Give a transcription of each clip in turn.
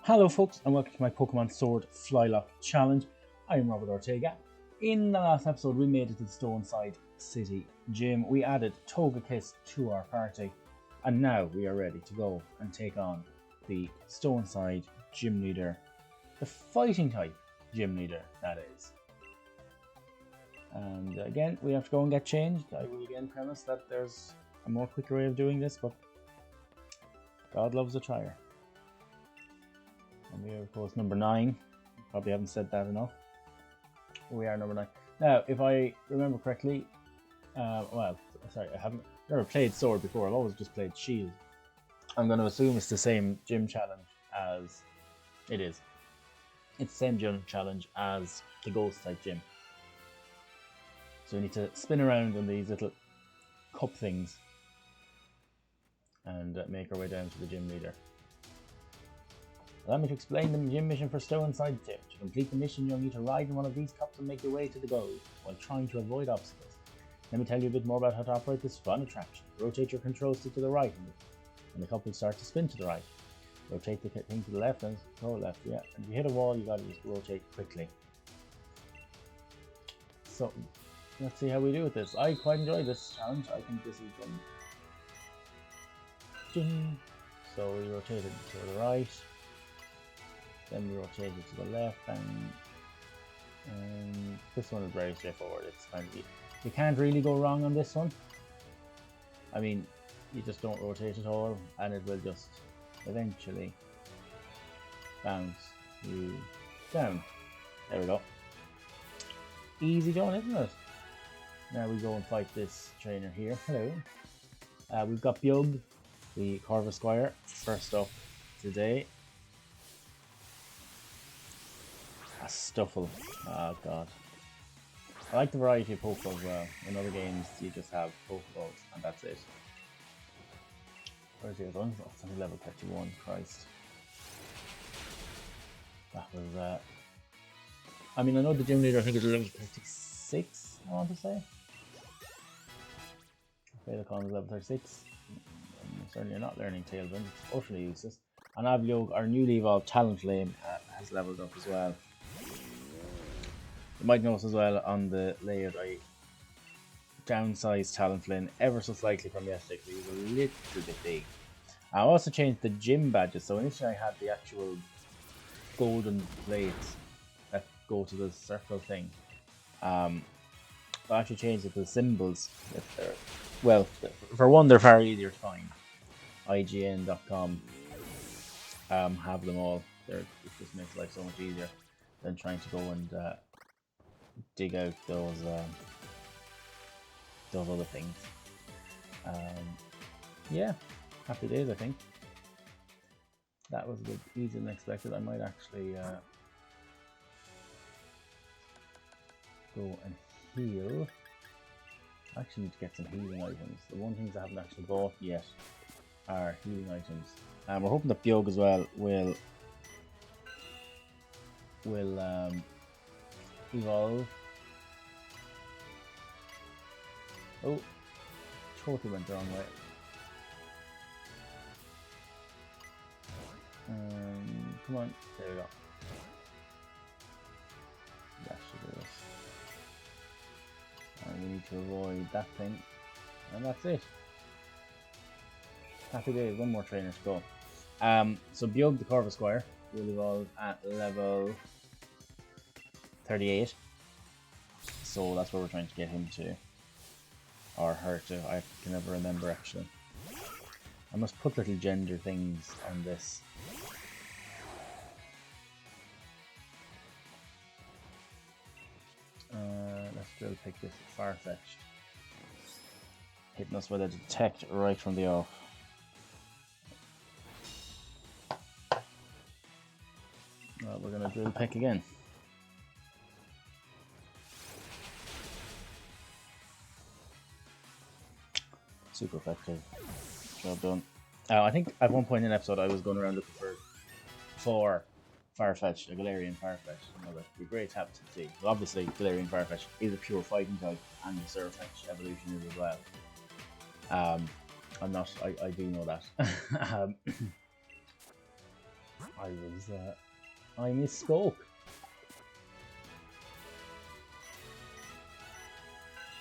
Hello folks and welcome to my Pokémon Sword Flylocke challenge. I am Robert Ortega. In the last episode we made it to the stow-on-side city gym. We added Togekiss to our party and now we are ready to go and take on the stow-on-side gym leader. The fighting type gym leader, that is. And again we have to go and get changed. I will again premise that there's a more quicker way of doing this, but God loves a trier. And we are of course number 9. Probably haven't said that enough. We are number 9. Now, if I remember correctly, well, sorry, I haven't never played Sword before. I've always just played Shield. I'm going to assume it's the same gym challenge as it is. It's the same gym challenge as the Ghost type gym. So we need to spin around on these little cup things and make our way down to the gym leader. Allow me to explain the gym mission for stow-on-side gym. To complete the mission, you'll need to ride in one of these cups and make your way to the goal, while trying to avoid obstacles. Let me tell you a bit more about how to operate this fun attraction. Rotate your control stick to the right, and the cup will start to spin to the right. Rotate the thing to the left and go left, yeah. And if you hit a wall, you gotta just rotate quickly. So, let's see how we do with this. I quite enjoy this challenge. I think this is fun. Ding. So we rotate it to the right. Then we rotate it to the left, and this one is very straightforward. It's kind of, you can't really go wrong on this one. I mean, you just don't rotate at all, and it will just eventually bounce you down. There we go. Easy going, isn't it? Now we go and fight this trainer here. Hello. We've got Bug, the Corva Squire, first up today. A Stuffle. Oh god. I like the variety of Pokeballs as well. In other games you just have Pokeballs and that's it. Where's the other one? Oh, it's only level 31, Christ. That was I mean, I know the gym leader, I think is level 36, I want to say. Phylocon is level 36. I'm certainly not learning Tailwind, it's utterly useless. And Aviog, our newly evolved Talonflame, has leveled up as well. You might notice as well on the layout I downsized Talonflame ever so slightly from yesterday because he was a little bit big. I also changed the gym badges, so initially I had the actual golden plates that go to the circle thing. I actually changed it to the symbols. Well, for one, they're far easier to find. IGN.com have them all. It just makes life so much easier than trying to go and dig out those other things. Yeah, happy days, I think. That was a bit easier than expected. I might actually go and heal. I actually need to get some healing items. The one things I haven't actually bought yet are healing items. We're hoping that Bug as well will evolve. Oh, totally went the wrong way. Come on, there we go. That should do us. And we need to avoid that thing, and that's it. Happy days, one more trainer to go. So Bug the Corva Squire will evolve at level 38. So that's where we're trying to get him to. Or her to, I can never remember actually. I must put little gender things on this. Let's drill pick this Farfetch'd. Hitting us with a detect right from the off. Well, we're gonna drill pick again. Super effective. Job done. I think at one point in the episode I was going around looking for Farfetch'd, a Galarian Farfetch'd. You know, that'd be great to have to see. Well, obviously, Galarian Farfetch'd is a pure fighting type, and the Surfetch'd evolution is as well. I'm not. I do know that. I misspoke.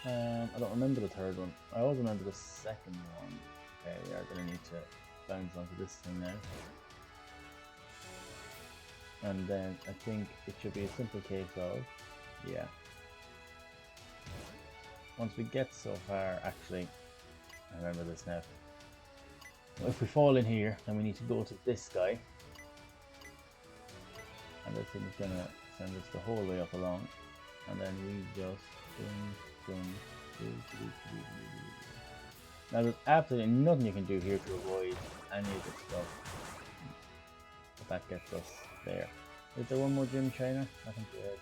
I don't remember the third one. I always remember the second one. Okay, we are gonna need to bounce onto this thing now. And then I think it should be a simple case of, yeah. Once we get so far, actually, I remember this now. If we fall in here, then we need to go to this guy. And this thing is gonna send us the whole way up along. And then we just Now there's absolutely nothing you can do here to avoid any of this stuff. But that gets us there. Is there one more gym trainer? I think there is.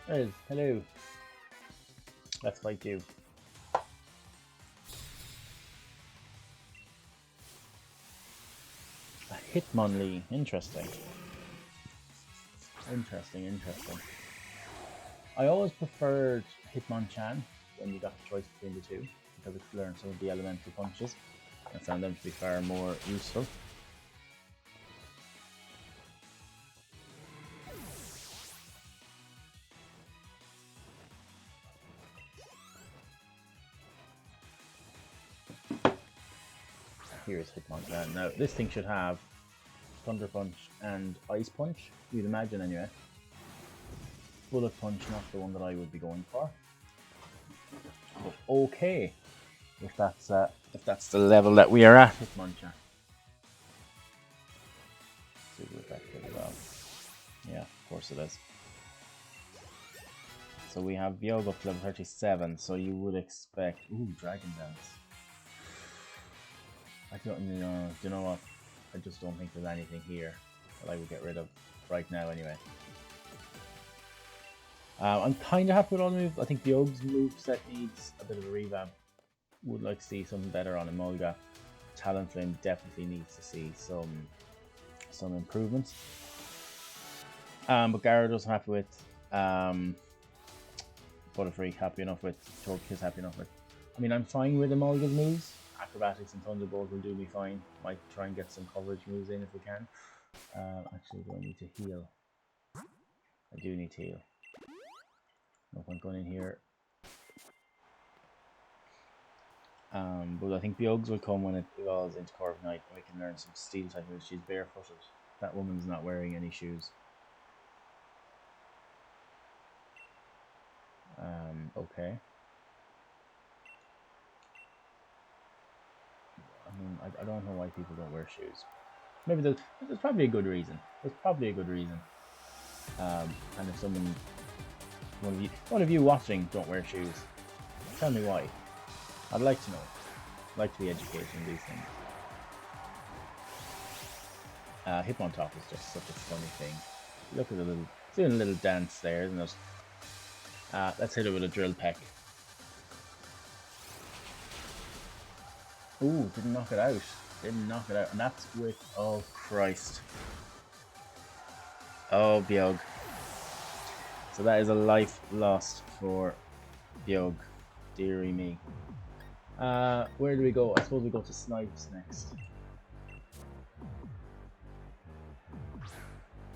There is. Hello. Let's fight you. A Hitmonlee. Interesting. Interesting. I always preferred Hitmonchan when you got the choice between the two, because it could learn some of the elemental punches. I found them to be far more useful. Here's Hitmonchan. Now, this thing should have Thunder Punch and Ice Punch, you'd imagine anyway. Bullet Punch, not the one that I would be going for. But okay, if that's the level that we are at, Hitmonchan. Super effective as well. Yeah, of course it is. So we have Byog up to level 37, so you would expect... Ooh, Dragon Dance. I don't know, do you know what? I just don't think there's anything here that I would get rid of right now anyway. I'm kind of happy with all the moves. I think Byog's moveset needs a bit of a revamp. Would like to see something better on Emolga. Talonflame definitely needs to see some improvements. But Gyarados I'm happy with. Butterfree happy enough with. Togekiss happy enough with. I mean, I'm fine with Emolga's moves. Acrobatics and Thunderbolt will do me fine. Might try and get some coverage moves in if we can. Actually, do I need to heal? I do need to heal. No point going in here. But I think Byog's will come when it evolves into Corviknight and we can learn some steel type moves. She's barefooted. That woman's not wearing any shoes. Okay. I mean, I don't know why people don't wear shoes. Maybe there's probably a good reason. There's probably a good reason. And if one of you watching don't wear shoes, tell me why. I'd like to know. I'd like to be educated in these things. Hitmontop is just such a funny thing. Look at the little, doing a little dance there, isn't it? Let's hit it with a drill peck. Ooh, didn't knock it out. Didn't knock it out. And that's with... Oh, Christ. Oh, Byog. So that is a life lost for Byog. Dearie me. Where do we go? I suppose we go to Snipes next.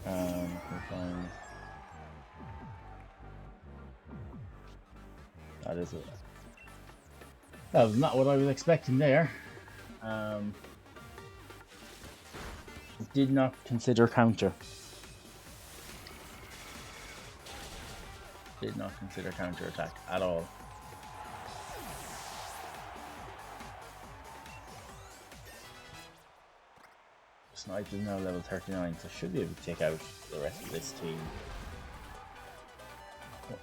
We'll find... That is it. That was not what I was expecting there. Did not consider counter. Did not consider counter attack at all. Snipe is now level 39, so should be able to take out the rest of this team.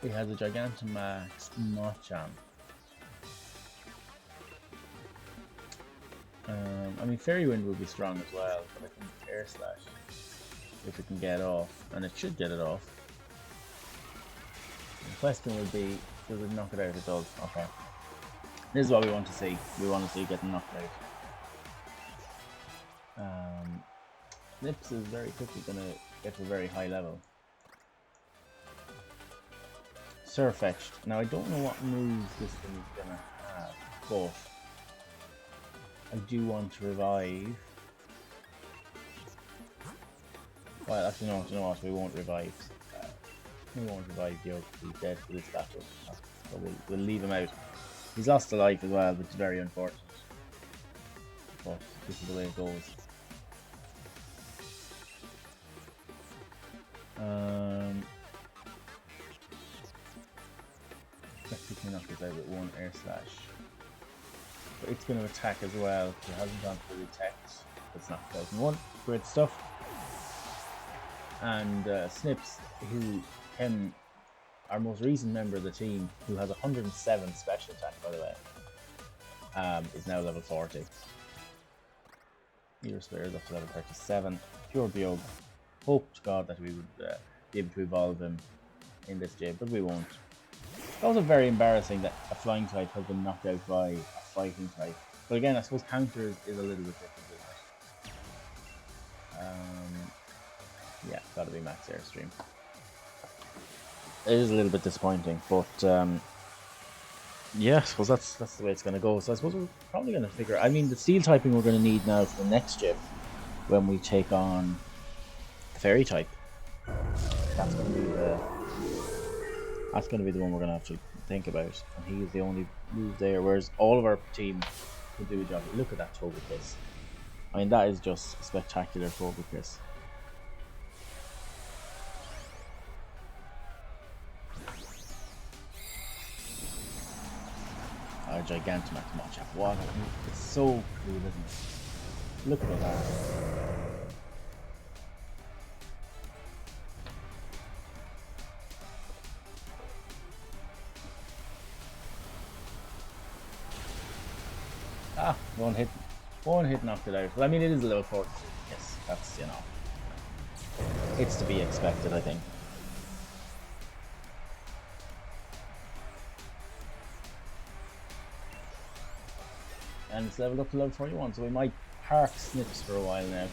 He has a Gigantamax Machamp. I mean, Fairy Wind would be strong as well, but I think Air Slash, if it can get off, and it should get it off. The question would be, does it knock it out? It does. Okay. This is what we want to see. We want to see it getting knocked out. Nips is very quickly going to get to a very high level. Surfetched. Now I don't know what moves this thing is going to have, but I do want to revive Well, actually, no, you know what? We won't revive. We won't revive Yoke. He's dead for this battle. So we'll leave him out. He's lost a life as well, which is very unfortunate. But this is the way it goes. Let's see if we knock this out with one air slash. But it's going to attack as well. It hasn't gone for the detect. It's not 2001. Great stuff. And Snips, who came, our most recent member of the team, who has 107 special attack, by the way, is now level 40. Meter Spirit is up to level 37. Pure Biog. Hope to God that we would be able to evolve him in this game, but we won't. It's also very embarrassing that a flying type has been knocked out by a fighting type. But again, I suppose counters is a little bit different, isn't it? Yeah, gotta be max airstream. It is a little bit disappointing, but yeah, I suppose that's the way it's gonna go. So I suppose we're probably gonna figure. I mean, the steel typing we're gonna need now for the next gym when we take on the fairy type. That's gonna be the one we're gonna have to think about, and he's the only move there. Whereas all of our team will do a job. Look at that Togekiss. I mean, that is just a spectacular Togekiss. Our Gigantamax matchup. What? It's so cool, isn't it? Look at that. Ah, one hit knocked it out. Well, I mean, it is a level 40. Yes, that's, you know, it's to be expected, I think. And it's leveled up to level 41, so we might park Snips for a while now.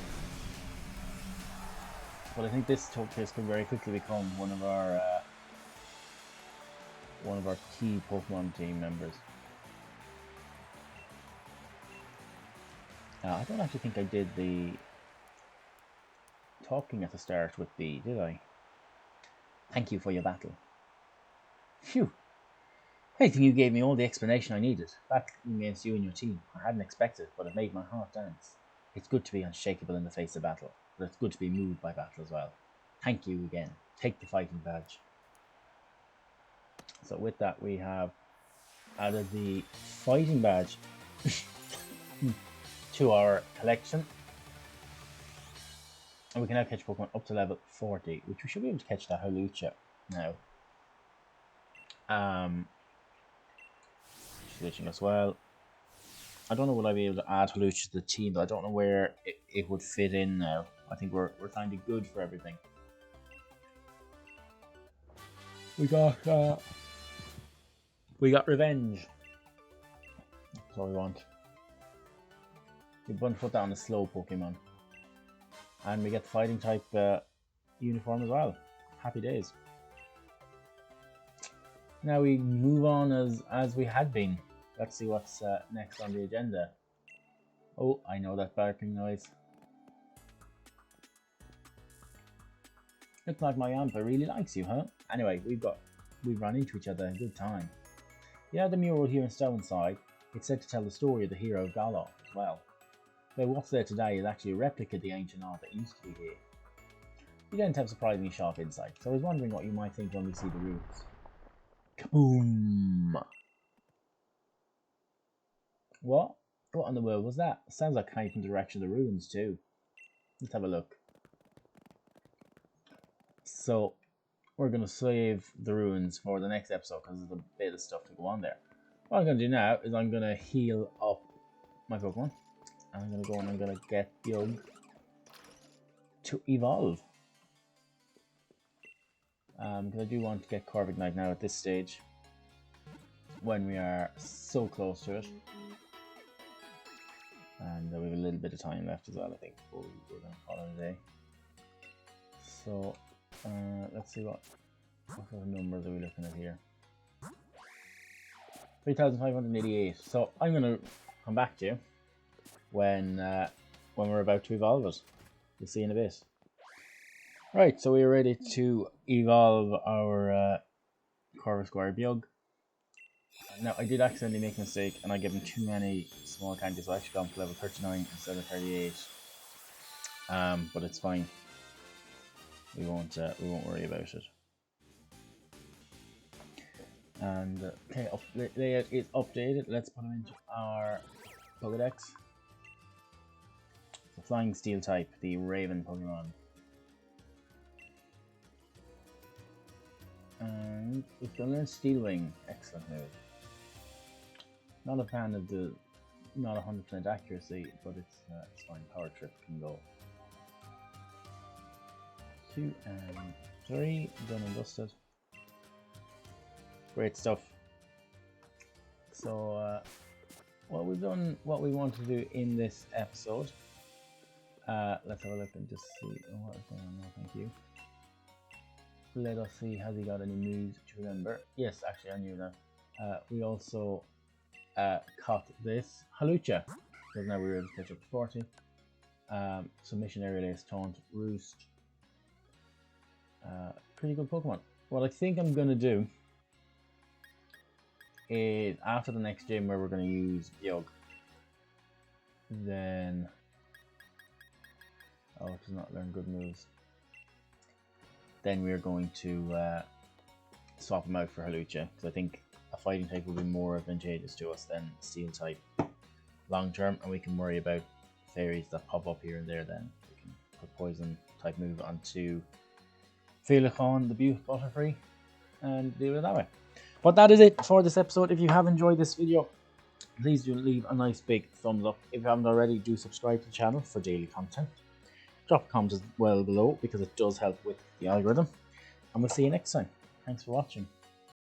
But I think this Togekiss could very quickly become one of our key Pokemon team members. I don't actually think I did the talking at the start with B, did I? Thank you for your battle. Phew. I think you gave me all the explanation I needed. Battling against you and your team. I hadn't expected, but it made my heart dance. It's good to be unshakable in the face of battle, but it's good to be moved by battle as well. Thank you again. Take the fighting badge. So with that, we have added the fighting badge to our collection. And we can now catch Pokemon up to level 40, which we should be able to catch that Hawlucha now. Switching as well. I don't know will I be able to add Hawlucha to the team, but I don't know where it would fit in now. I think we're kind of good for everything. We got revenge. That's all we want. We want to put that on a slow Pokemon. And we get the fighting type uniform as well. Happy days. Now we move on as we had been. Let's see what's next on the agenda. Oh, I know that barking noise. Looks like my Yampa really likes you, huh? Anyway, we've run into each other in good time. Yeah, the mural here in stow-on-side. It's said to tell the story of the hero Gallo as well. Though what's there today is actually a replica of the ancient art that used to be here. You don't have surprisingly sharp insight, so I was wondering what you might think when we see the ruins. Kaboom! What? What in the world was that? Sounds like coming from the direction of the ruins too. Let's have a look. So, we're going to save the ruins for the next episode because there's a bit of stuff to go on there. What I'm going to do now is I'm going to heal up my Pokemon. And I'm going to go and I'm going to get Young to evolve. Because I do want to get Corviknight now at this stage. When we are so close to it. And we have a little bit of time left as well, I think, before we're going to call it a day. So, let's see what sort of numbers are we looking at here. 3,588. So I'm going to come back to you when we're about to evolve it. We'll see in a bit. Right, so we're ready to evolve our Corvus Squire Bug. Now, I did accidentally make a mistake and I gave him too many small candies, so I actually got him to level 39 instead of 38. But it's fine. We won't worry about it. And okay, layout is updated. Let's put him into our Pokedex. The Flying Steel type, the Raven Pokemon. And we can learn Steel Wing. Excellent move. Not a fan of the not 100% accuracy, but it's fine. Power Trip can go. 2 and 3, done and dusted. Great stuff. So, well, we've done what we wanted to do in this episode. Let's have a look and just see what is going on now. Thank you. Let us see, has he got any moves to remember? Yes, actually, I knew that. We also caught this Halucha, because now we were able to catch up to 40. Submission Area Lace, Taunt, Roost. Pretty good Pokemon. What I think I'm going to do is, after the next gym where we're going to use Yogg, then... Oh, it does not learn good moves. Then we're going to swap him out for Halucha, because I think a fighting type will be more advantageous to us than steel type long term, and we can worry about fairies that pop up here and there. Then we can put poison type move onto Flylocke, the Butte Butterfree, and deal with it that way. But that is it for this episode. If you have enjoyed this video, please do leave a nice big thumbs up. If you haven't already, do subscribe to the channel for daily content. Drop comments as well below, because it does help with the algorithm. And we'll see you next time. Thanks for watching.